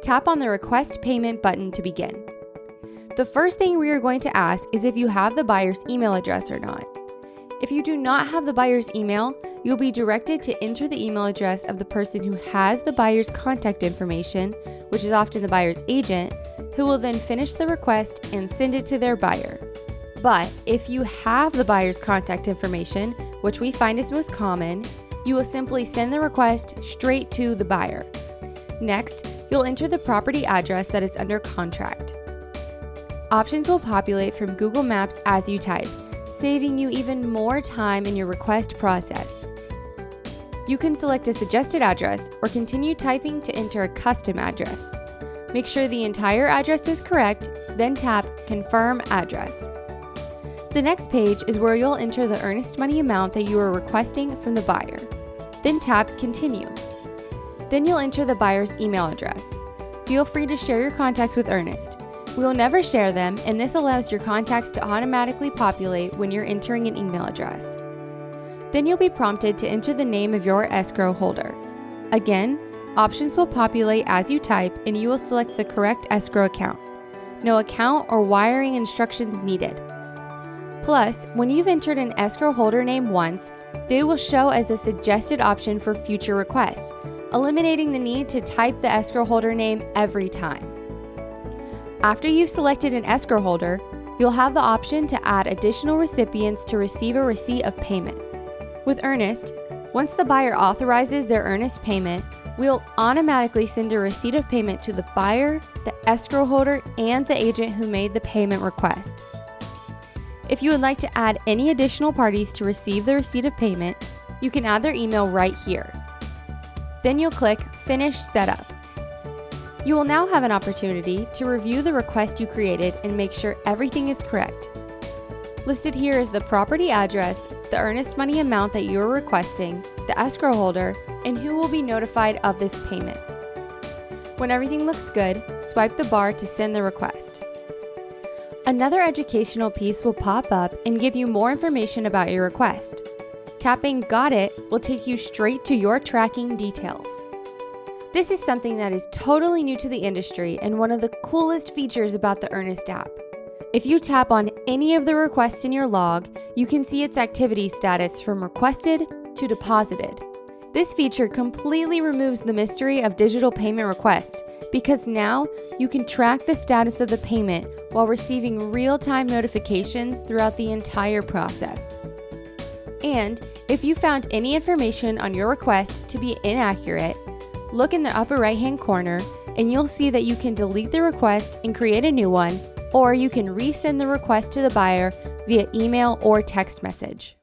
tap on the Request Payment button to begin. The first thing we are going to ask is if you have the buyer's email address or not. If you do not have the buyer's email, you'll be directed to enter the email address of the person who has the buyer's contact information, which is often the buyer's agent, who will then finish the request and send it to their buyer. But if you have the buyer's contact information, which we find is most common, you will simply send the request straight to the buyer. Next, you'll enter the property address that is under contract. Options will populate from Google Maps as you type, saving you even more time in your request process. You can select a suggested address or continue typing to enter a custom address. Make sure the entire address is correct, then tap Confirm Address. The next page is where you'll enter the earnest money amount that you are requesting from the buyer. Then tap Continue. Then you'll enter the buyer's email address. Feel free to share your contacts with Earnest. We will never share them, and this allows your contacts to automatically populate when you're entering an email address. Then you'll be prompted to enter the name of your escrow holder. Again, options will populate as you type, and you will select the correct escrow account. No account or wiring instructions needed. Plus, when you've entered an escrow holder name once, they will show as a suggested option for future requests, eliminating the need to type the escrow holder name every time. After you've selected an escrow holder, you'll have the option to add additional recipients to receive a receipt of payment. With Earnest, once the buyer authorizes their earnest payment, we'll automatically send a receipt of payment to the buyer, the escrow holder, and the agent who made the payment request. If you would like to add any additional parties to receive the receipt of payment, you can add their email right here. Then you'll click Finish Setup. You will now have an opportunity to review the request you created and make sure everything is correct. Listed here is the property address, the earnest money amount that you are requesting, the escrow holder, and who will be notified of this payment. When everything looks good, swipe the bar to send the request. Another educational piece will pop up and give you more information about your request. Tapping Got It will take you straight to your tracking details. This is something that is totally new to the industry and one of the coolest features about the Earnest app. If you tap on any of the requests in your log, you can see its activity status from requested to deposited. This feature completely removes the mystery of digital payment requests because now you can track the status of the payment while receiving real-time notifications throughout the entire process. And if you found any information on your request to be inaccurate, look in the upper right-hand corner and you'll see that you can delete the request and create a new one, or you can resend the request to the buyer via email or text message.